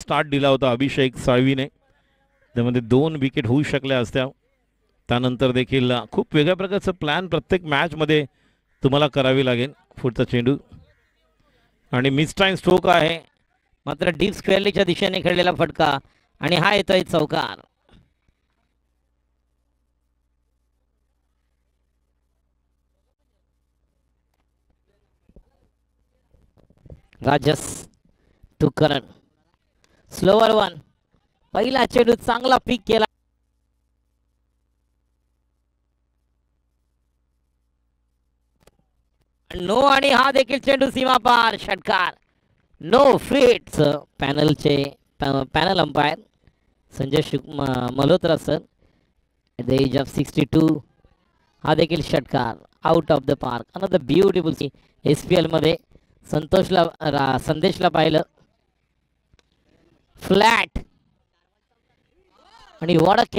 Start दिला होता अभिषेक साळवीने, त्यामध्ये 2 विकेट होऊ शकल्या असत्या. त्यानंतर देखील खूप वेगळ्या प्रकारचं प्लॅन प्रत्येक मॅचमध्ये तुम्हाला करावी लागेल. पुढचा चेंडू आणि मिस टाइम स्ट्रोक आहे, मात्र डीप स्क्वेअरच्या दिशेने खेळलेला फटका आणि हा येतोय चौकार. राजस टू करण, स्लोवर वन. पहिला चेंडू चांगला पिक केला. नो आणि हा देखील चेंडू सीमा पार, षटकार. नो फ्रीट्स. Panel umpire Sanjay Malhotra sir at the age of 62. हा देखील षटकार, out of the park. Another beautiful SPL मध्ये संदेशला पाहिलं फ्लॅट आणि वॉट अ